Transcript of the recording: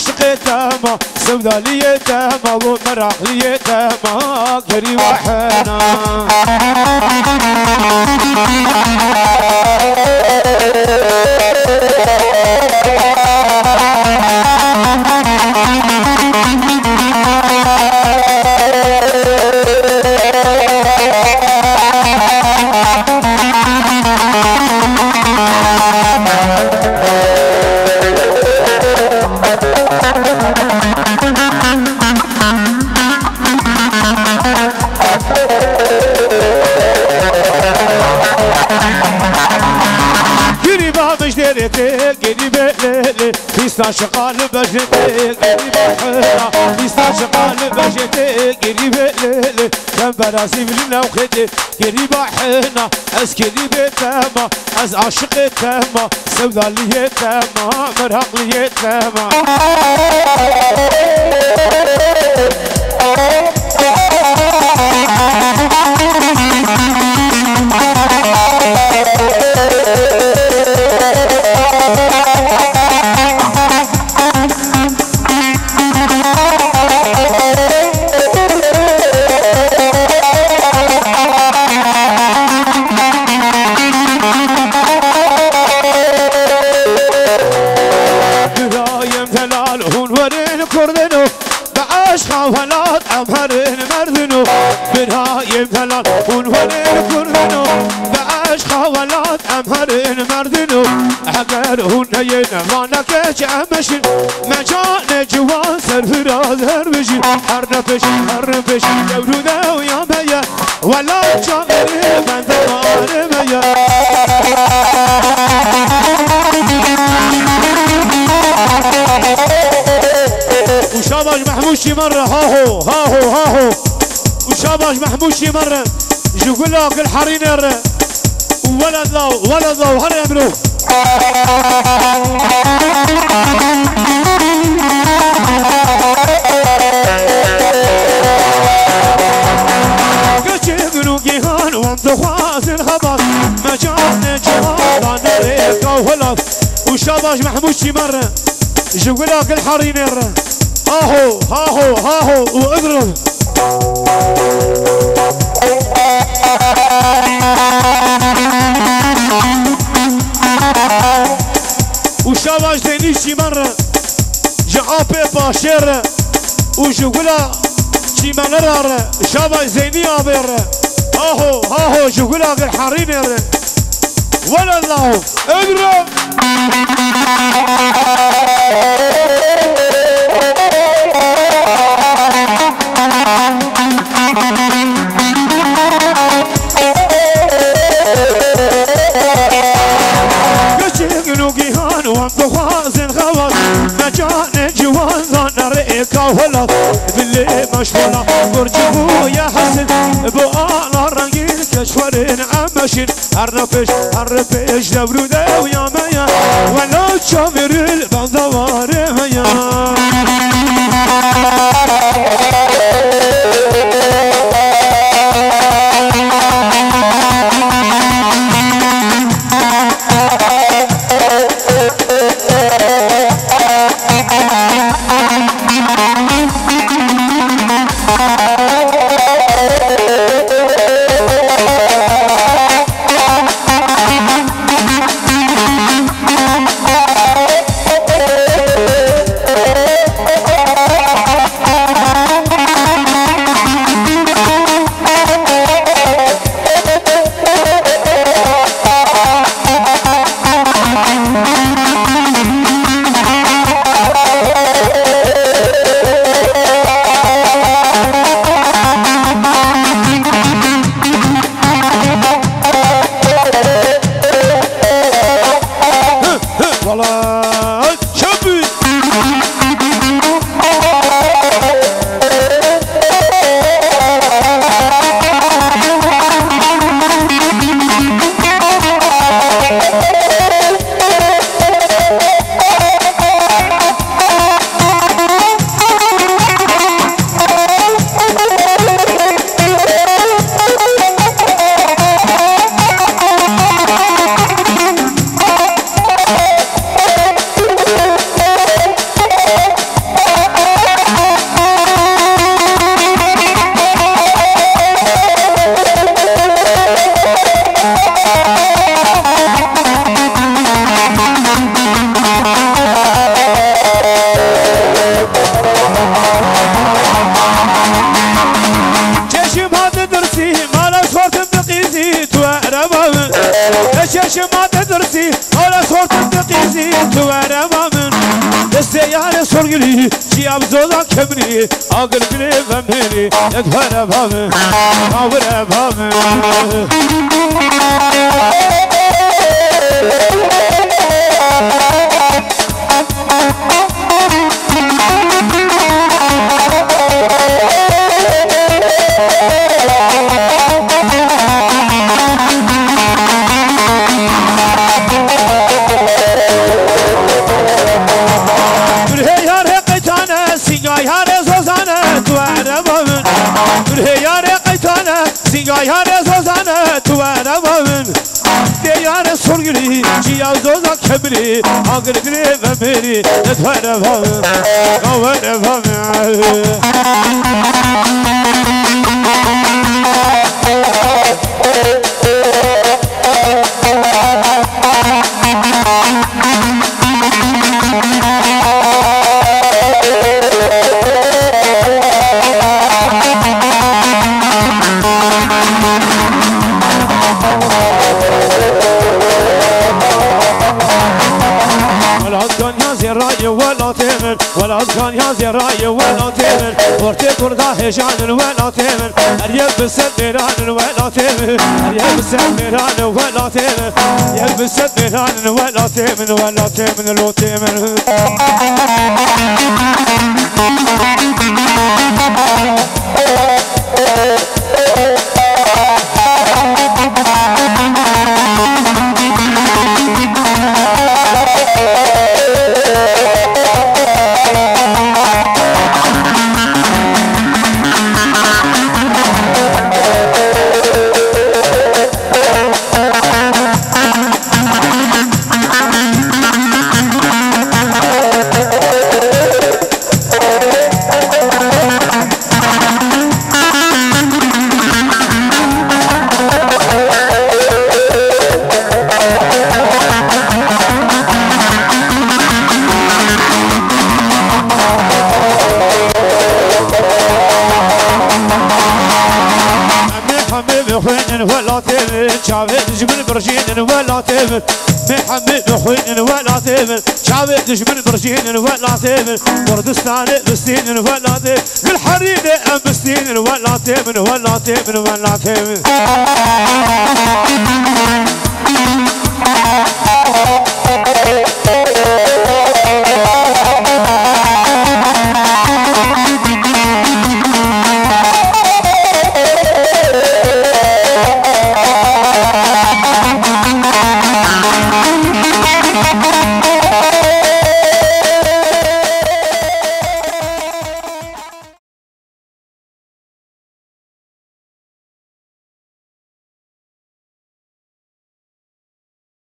عشقي تاما سودالية تاما ومراقلية تاما كريم وحنا فيستا شغال بجتي قريبا حنا فيستا شغال بجتي قريبا ليلي كان براسي بلنا وخدي قريبا حنا از قريبا تاما از عاشق تاما سودالية تاما مرهقلية تاما خاولات أمهرين مردنو برايم ثلال ونولين كردنو بعاش خاولات أمهرين مردنو حقرهن ينوانا كيش أمشن مجان جوان سرفراز هربشن هرنفش دورو دو يا ميا ولا جامري من ثمان ميا وشاباش محموشي مرة هاهو وشاباش محموشي مرة جوكلاك الحرينر ولد لو هر يمرو كشيغنو جيهان وانتخواز الخبر مجان جوان ريكا وهلاك وشاباش محموشي مرة جوكلاك الحرينر هاهو واضرب وشاباش دينيشي مرة جعابي باشر وجوكلا شيمانرار شاباش زيني عبير هاهو جوكلا الحرينر ولا الله اضرب ولا باللي مشغولة برجبو يا حسن بقالا رنجين كشورين عمشين هرفش دورو دو يا ميا ولا تشامر البندوار ميا ليش ما تدرسي ولا صوت الدقيزي توارى من السيارة صرقلي جياب زوزا كبري أقل قلي فمهري يدفر بامن أور بامن يا رزازانة توانا ومن ديار سرقلي جيا زوزا كبري عقل قريب أميري نتوانا ومن قوانا ومن ولا تمن ولا كان يا زراي ولا تمن ورتي قردا هجان ولا تمن اليب السدران ولا تمن اليب السدران ولا تمن اليب السدران ولا تمن ولا تمن لو تمن ولا تمن شافت جبن برجين ولا تمن محمد حوين ولا تمن شافت جبن برجين ولا تمن كردستان بستين ولا تمن بالحرير بستين ولا تمن ولا تمن ولا تمن